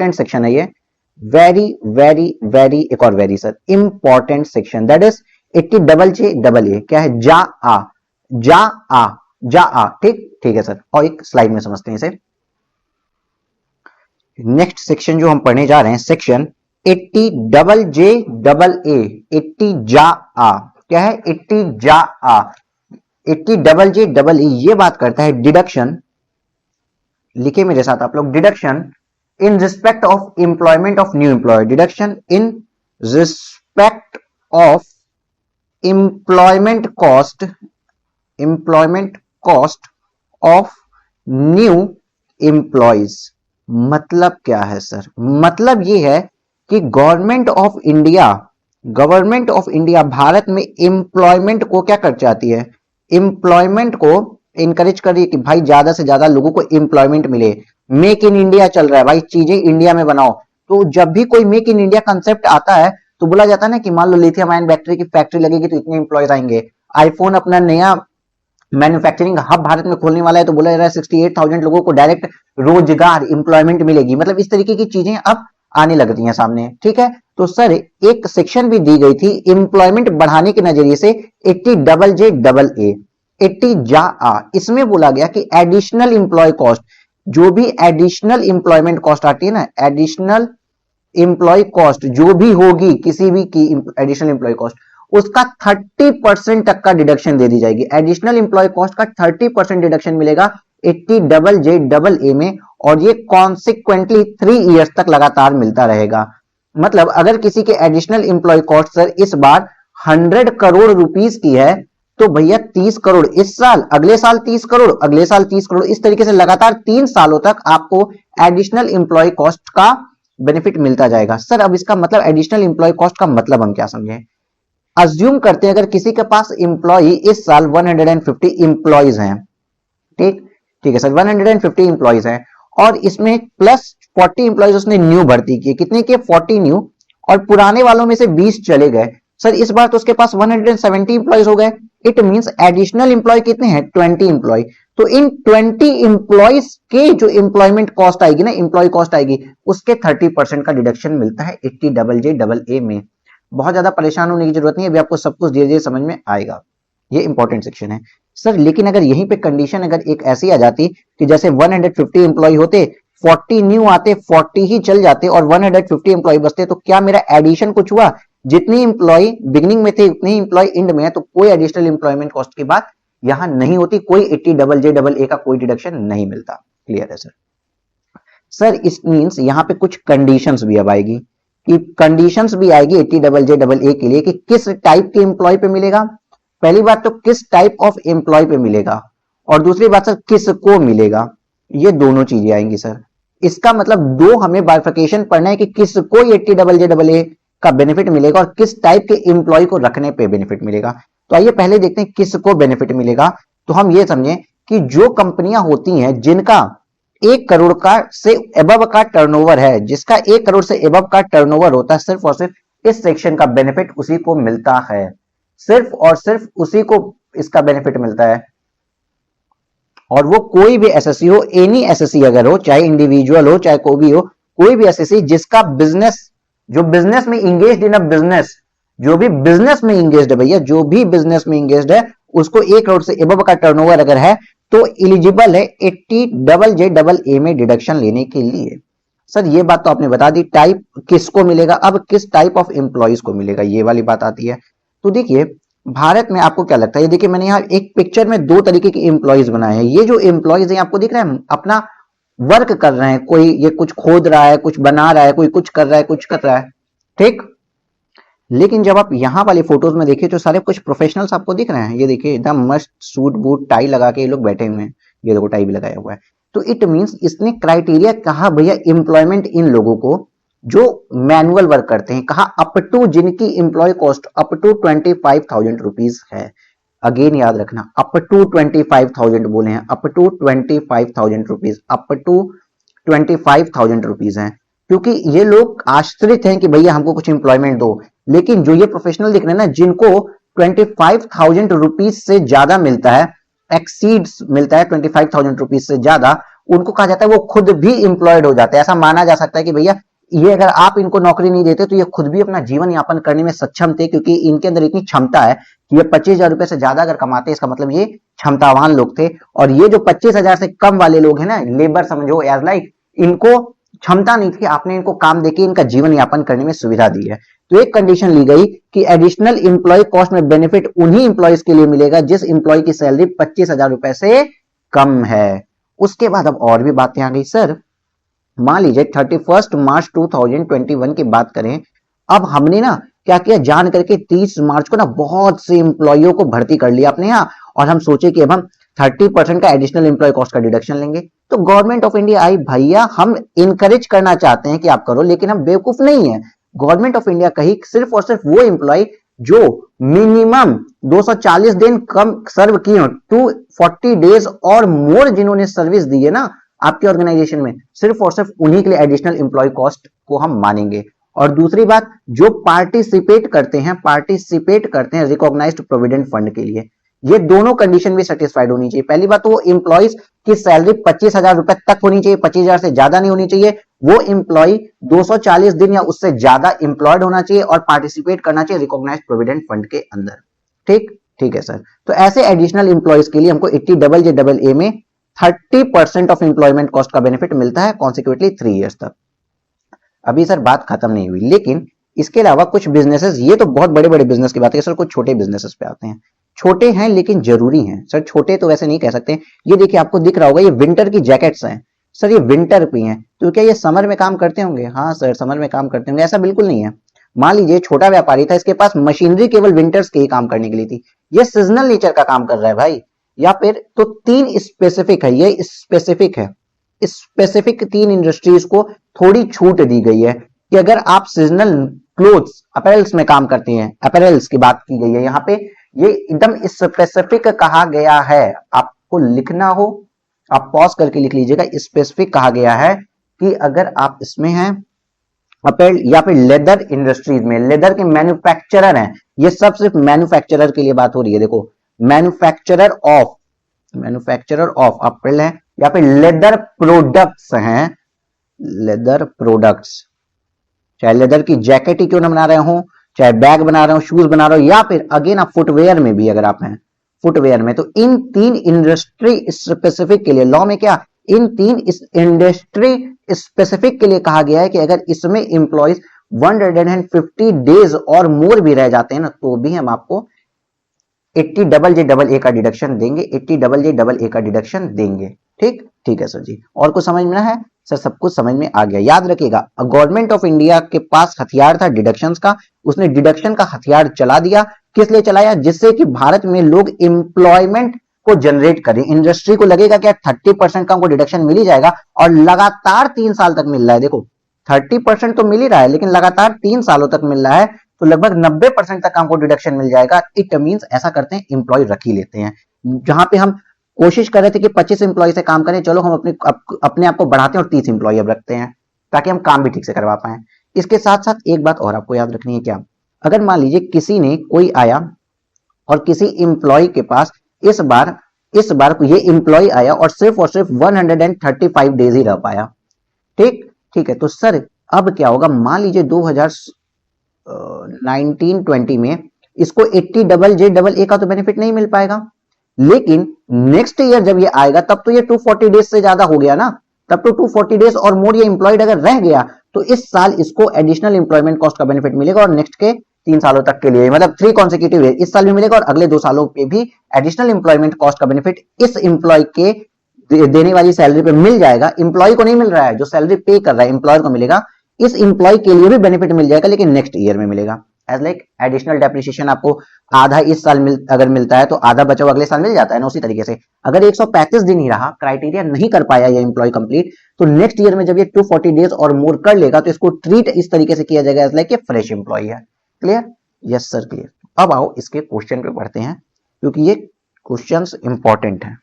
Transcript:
Important section है ये, very very very, एक और very sir important section, that is 80JJA, क्या है, जा आ, जा आ, जा आ, ठीक ठीक है सर। और एक स्लाइड में समझते हैं इसे। नेक्स्ट सेक्शन जो हम पढ़ने जा रहे हैं, सेक्शन 80JJA, 80 जा आ, क्या है, 80 जा आ, 80JJA ये बात करता है डिडक्शन, लिखे मेरे साथ आप लोग, deduction in respect of employment of new employ, deduction in respect of employment cost of new employees. मतलब क्या है सर, मतलब ये है कि गवर्नमेंट ऑफ इंडिया भारत में एम्प्लॉयमेंट को क्या कर चाहती है, एम्प्लॉयमेंट को इनकरेज कर रही है कि भाई ज्यादा से ज्यादा लोगों को एम्प्लॉयमेंट मिले। मेक इन इंडिया चल रहा है भाई, चीजें इंडिया में बनाओ। तो जब भी कोई मेक इन इंडिया कंसेप्ट आता है तो बोला जाता है ना कि मान लो लिथियम आयन बैटरी की फैक्ट्री लगेगी तो इतने एम्प्लॉयज आएंगे, आईफोन अपना नया मैन्युफैक्चरिंग हब भारत में खोलने वाला है तो बोला जा रहा है 68,000 लोगों को डायरेक्ट रोजगार एम्प्लॉयमेंट मिलेगी। मतलब इस तरीके की चीजें अब आने लग रही हैं सामने, ठीक है। तो सर एक सेक्शन भी दी गई थी एम्प्लॉयमेंट बढ़ाने के नजरिए से, 80JJA, 80 जा आ, इसमें बोला गया कि एडिशनल एम्प्लॉय कॉस्ट, जो भी एडिशनल एम्प्लॉयमेंट कॉस्ट आती है ना, एडिशनल एम्प्लॉय कॉस्ट जो भी होगी किसी भी की एडिशनल एम्प्लॉय कॉस्ट, उसका 30% तक का डिडक्शन दे दी जाएगी। एडिशनल एम्प्लॉय कॉस्ट का 30% डिडक्शन मिलेगा 80JJA में, और ये कॉन्सिक्वेंटली 3 इयर्स तक लगातार मिलता रहेगा। मतलब अगर किसी के एडिशनल एम्प्लॉय कॉस्ट सर इस बार 100 करोड़ रुपीस की है तो भैया 30 करोड़ इस साल, अगले साल 30 करोड़, अगले साल 30 करोड़, इस तरीके से लगातार 3 सालों तक आपको एडिशनल एम्प्लॉय कॉस्ट का बेनिफिट मिलता जाएगा। सर अब इसका मतलब एडिशनल एम्प्लॉय कॉस्ट का मतलब हम क्या समझे, अज्यूम करते हैं अगर किसी के पास एम्प्लॉय इस साल 150 एम्प्लॉयज हैं, ठीक ठीक है सर, 150 एम्प्लॉयज हैं और इसमें प्लस 40 एम्प्लॉयज उसने न्यू भर्ती किए, कितने किए, 40 न्यू, और पुराने वालों में से 20 चले गए। सर इस बार तो उसके पास 170 एम्प्लॉयज हो गए। इट मींस एडिशनल एम्प्लॉय कितने हैं, 20 एम्प्लॉय। तो इन 20 एम्प्लॉयज के जो एम्प्लॉयमेंट कॉस्ट आएगी ना, एम्प्लॉय कॉस्ट आएगी, उसके 30% का डिडक्शन मिलता है 80JJA में। बहुत ज्यादा परेशान होने की जरूरत नहीं है, अभी आपको सब कुछ धीरे धीरे समझ में आएगा। ये इंपॉर्टेंट सेक्शन है सर। लेकिन अगर यहीं पे कंडीशन अगर एक ऐसी आ जाती कि जैसे 150 एम्प्लॉय होते, 40 न्यू आते, 40 ही चल जाते और 150 एम्प्लॉय बचते, तो क्या मेरा एडिशन कुछ हुआ, जितनी एम्प्लॉय बिगिनिंग में थे उतनी एम्प्लॉय एंड में है, तो कोई एडिशनल एम्प्लॉयमेंट कॉस्ट की बात यहां नहीं होती, कोई 80JJA का कोई डिडक्शन नहीं मिलता। क्लियर है सर। सर इस मींस यहां पे कुछ कंडीशंस भी अब आएगी, कि कंडीशंस भी आएगी 80JJA के लिए कि किस टाइप के एम्प्लॉय पे मिलेगा। पहली बात तो किस टाइप ऑफ एम्प्लॉय पे मिलेगा, और दूसरी बात सर किसको मिलेगा, ये दोनों चीजें आएंगी सर। इसका मतलब दो हमें बाइफर्केशन पढ़ना है कि किसको 80JJA का बेनिफिट मिलेगा और किस टाइप के एम्प्लॉय को रखने पे बेनिफिट मिलेगा। तो आइए पहले देखते हैं किसको बेनिफिट मिलेगा। तो हम ये समझें कि जो कंपनियां होती हैं जिनका 1 करोड़ का से एबव का टर्नओवर है, जिसका 1 करोड़ से एबव का टर्नओवर होता है, सिर्फ और सिर्फ इस सेक्शन का बेनिफिट उसी को मिलता है, सिर्फ और सिर्फ उसी को इसका बेनिफिट मिलता है। और वो कोई भी एसएससी हो, एनी एसएससी अगर हो, चाहे इंडिविजुअल हो चाहे कोई भी हो, कोई भी एसएससी जिसका बिजनेस, जो बिजनेस में इंगेज्ड इन अ बिजनेस, जो भी बिजनेस में इंगेज्ड है भैया, जो भी बिजनेस में इंगेज्ड है, उसको 1 करोड़ से एबव का टर्नओवर अगर है तो एलिजिबल है 80JJA में डिडक्शन लेने के लिए। सर ये बात तो आपने बता दी, टाइप किसको मिलेगा, अब किस टाइप ऑफ एम्प्लॉयज को मिलेगा, ये वाली बात आती है। तो देखिए भारत में आपको क्या लगता है, ये देखिए मैंने यहाँ एक पिक्चर में 2 तरीके के एम्प्लॉयज बनाए हैं। ये जो एम्प्लॉयज हैं आपको दिख रहा है, अपना वर्क कर रहे हैं, कोई ये कुछ खोद रहा है, कुछ बना रहा है, कोई कुछ कर रहा है, कुछ कर रहा है, ठीक। लेकिन जब आप यहाँ वाली फोटोज में देखिए तो सारे कुछ प्रोफेशनल्स आपको दिख रहे हैं। ये देखिए एकदम मस्त सूट बूट टाई लगा के ये लोग बैठे हुए हैं, ये देखो टाई भी लगाया हुआ है। तो इट मींस इसने क्राइटेरिया कहा भैया एम्प्लॉयमेंट इन लोगों को जो मैनुअल वर्क करते हैं, कहा अप टू जिनकी employ cost up to 25,000 rupees है। अगेन याद रखना, अप टू 25,000 बोले हैं, up to 25,000 rupees, up to 25,000 rupees है, क्योंकि ये लोग आश्रित हैं कि भैया हमको कुछ एम्प्लॉयमेंट दो। लेकिन जो ये प्रोफेशनल दिख रहे हैं ना, जिनको 25,000 रुपीज से ज्यादा मिलता है, एक्सीड्स मिलता है 25,000 रुपीज से ज्यादा, उनको कहा जाता है वो खुद भी एम्प्लॉयड हो जाते हैं। ऐसा माना जा सकता है कि भैया ये अगर आप इनको नौकरी नहीं देते तो ये खुद भी अपना जीवन यापन करने में सक्षम थे, क्योंकि इनके अंदर इतनी क्षमता है कि ये 25,000 रुपए से ज्यादा अगर कमाते, इसका मतलब ये क्षमतावान लोग थे। और ये जो 25,000 से कम वाले लोग हैं ना, लेबर समझो एज लाइक, इनको क्षमता नहीं थी, आपने इनको काम देके इनका जीवन यापन करने में सुविधा दी है। तो एक कंडीशन ली गई कि एडिशनल इंप्लॉय कॉस्ट में बेनिफिट उन्हीं इंप्लॉयज के लिए मिलेगा जिस इंप्लॉय की सैलरी 25,000 रुपए से कम है। उसके बाद अब और भी बातें आ गई सर। मान लीजिए 31 मार्च 2021 की बात करें, अब हमने ना क्या किया, जान करके 30 मार्च को ना बहुत से इंप्लॉइयों को भर्ती कर लिया अपने यहाँ, और हम सोचे कि अब हम 30% का एडिशनल इंप्लॉय कॉस्ट का डिडक्शन लेंगे। तो गवर्नमेंट ऑफ इंडिया आई, भैया हम इनकरेज करना चाहते हैं कि आप करो, लेकिन हम बेवकूफ नहीं है। गवर्नमेंट ऑफ इंडिया कही सिर्फ और सिर्फ वो इंप्लॉय जो मिनिमम 240 दिन कम सर्व किए हो, 240 डेज और मोर जिन्होंने सर्विस दी है ना आपके ऑर्गेनाइजेशन में, सिर्फ और सिर्फ उन्हीं के लिए एडिशनल इंप्लॉय कॉस्ट को हम मानेंगे। और दूसरी बात, जो पार्टिसिपेट करते हैं रिकॉग्नाइज्ड प्रोविडेंट फंड के लिए, ये दोनों कंडीशन भी सेटिस्फाइड होनी चाहिए। पहली बात तो वो इंप्लॉइज की सैलरी 25,000 रुपए तक होनी चाहिए, 25,000 से ज्यादा नहीं होनी चाहिए। वो इंप्लॉय 240 दिन या उससे ज्यादा इंप्लॉयड होना चाहिए और पार्टिसिपेट करना चाहिए रिकॉग्नाइज्ड प्रोविडेंट फंड के अंदर। ठीक ठीक है सर। तो ऐसे एडिशनल इंप्लॉइज के लिए हमको 80JJAA में 30% ऑफ इंप्लॉयमेंट कॉस्ट का बेनिफिट मिलता है कॉन्सिक्वेंटली 3 इयर्स तक। अभी सर बात खत्म नहीं हुई, लेकिन इसके अलावा कुछ बिजनेसेस, ये तो बहुत बड़े बड़े बिजनेस की बात है सर, कुछ छोटे बिजनेसेस पे आते हैं। छोटे हैं लेकिन जरूरी हैं सर, छोटे तो वैसे नहीं कह सकते। ये देखिए आपको दिख रहा होगा, ये विंटर की जैकेट्स हैं सर, ये विंटर पे हैं, तो क्या ये समर में काम करते होंगे? हाँ सर समर में काम करते होंगे, ऐसा बिल्कुल नहीं है। मान लीजिए छोटा व्यापारी था, इसके पास मशीनरी केवल विंटर्स के ही काम करने के लिए थी, ये सीजनल नेचर का काम कर रहा है भाई। या फिर तो 3 स्पेसिफिक है, ये स्पेसिफिक है, स्पेसिफिक 3 इंडस्ट्रीज को थोड़ी छूट दी गई है कि अगर आप सीजनल क्लोथ्स अपैरल्स में काम करते हैं, अपैरल्स की बात की गई है यहाँ पे, ये एकदम स्पेसिफिक कहा गया है। आपको लिखना हो आप पॉज करके लिख लीजिएगा, स्पेसिफिक कहा गया है कि अगर आप इसमें हैं अपैरल या फिर लेदर इंडस्ट्रीज में, लेदर के मैन्युफैक्चरर हैं, ये सब सिर्फ मैन्युफैक्चरर के लिए बात हो रही है। देखो मैन्युफैक्चरर ऑफ अपैरल है या फिर लेदर प्रोडक्ट्स हैं, लेदर प्रोडक्ट्स, चाहे लेदर की जैकेट ही क्यों ना बना रहे हो, चाहे बैग बना रहे हो, शूज बना रहे हो, या फिर अगेन आप फुटवेयर में भी अगर आप हैं फुटवेयर में, तो इन 3 इंडस्ट्री स्पेसिफिक के लिए लॉ में क्या, इन 3 इंडस्ट्री स्पेसिफिक के लिए कहा गया है कि अगर इसमें इंप्लॉइज 150 डेज और मोर भी रह जाते हैं ना, तो भी हम आपको 80JJAA का डिडक्शन देंगे, 80JJAA का डिडक्शन देंगे। ठीक ठीक है सर जी। और कुछ समझ में ना है सर? सब कुछ समझ में आ गया। याद रखिएगा गवर्नमेंट ऑफ इंडिया के पास हथियार था डिडक्शंस का, उसने डिडक्शन का हथियार चला दिया। किस लिए चलाया? जिससे कि भारत में लोग एम्प्लॉयमेंट को जनरेट करें। इंडस्ट्री को लगेगा कि 30% का हमको डिडक्शन मिल ही जाएगा, और लगातार 3 साल तक मिल रहा है। देखो 30% तो मिल ही रहा है, लेकिन लगातार 3 सालों तक मिल रहा है, तो लगभग 90% तक हमको डिडक्शन मिल जाएगा। इट मींस ऐसा करते हैं एम्प्लॉय रख ही लेते हैं। जहां पे हम कोशिश कर रहे थे कि 25 एम्प्लॉय से काम करें, चलो हम अपने आप को बढ़ाते हैं और 30 एम्प्लॉय अब रखते हैं, ताकि हम काम भी ठीक से करवा पाए। इसके साथ साथ एक बात और आपको याद रखनी है, क्या, अगर मान लीजिए किसी ने, कोई आया और किसी एम्प्लॉय के पास इस बार ये एम्प्लॉय आया और सिर्फ 135 डेज ही रह पाया। ठीक ठीक है। तो सर अब क्या होगा? मान लीजिए 2019-20 में इसको 80JJAA का तो बेनिफिट नहीं मिल पाएगा, लेकिन नेक्स्ट ईयर जब ये आएगा तब तो ये 240 डेज से ज्यादा हो गया ना, तब तो 240 डेज और मोर ये एम्प्लॉयड अगर रह गया, तो इस साल इसको एडिशनल एम्प्लॉयमेंट कॉस्ट का बेनिफिट मिलेगा, और नेक्स्ट के 3 सालों तक के लिए, मतलब 3 कॉन्सेक्यूटिव ईयर, इस साल भी मिलेगा और अगले 2 सालों पे भी एडिशनल एम्प्लॉयमेंट कॉस्ट का बेनिफिट इस एम्प्लॉय के देने वाली सैलरी पे मिल जाएगा। एम्प्लॉय को नहीं मिल रहा है, जो सैलरी पे कर रहा है एम्प्लॉयर को मिलेगा। इस एम्प्लॉय के लिए भी बेनिफिट मिल जाएगा, लेकिन नेक्स्ट ईयर में मिलेगा। एज लाइक एडिशनल डेप्रिसिएशन आपको आधा इस साल अगर मिलता है, तो आधा बचा हुआ अगले साल मिल जाता है ना। उसी तरीके से अगर 135 दिन ही रहा, क्राइटेरिया नहीं कर पाया ये एम्प्लॉय कंप्लीट, तो नेक्स्ट ईयर में जब ये 240 डेज और मोर कर लेगा, तो इसको ट्रीट इस तरीके से किया जाएगा एज लाइक फ्रेश एम्प्लॉय है। क्लियर? Yes sir clear. अब आओ इसके क्वेश्चन पे पढ़ते हैं, क्योंकि ये क्वेश्चंस इंपॉर्टेंट हैं।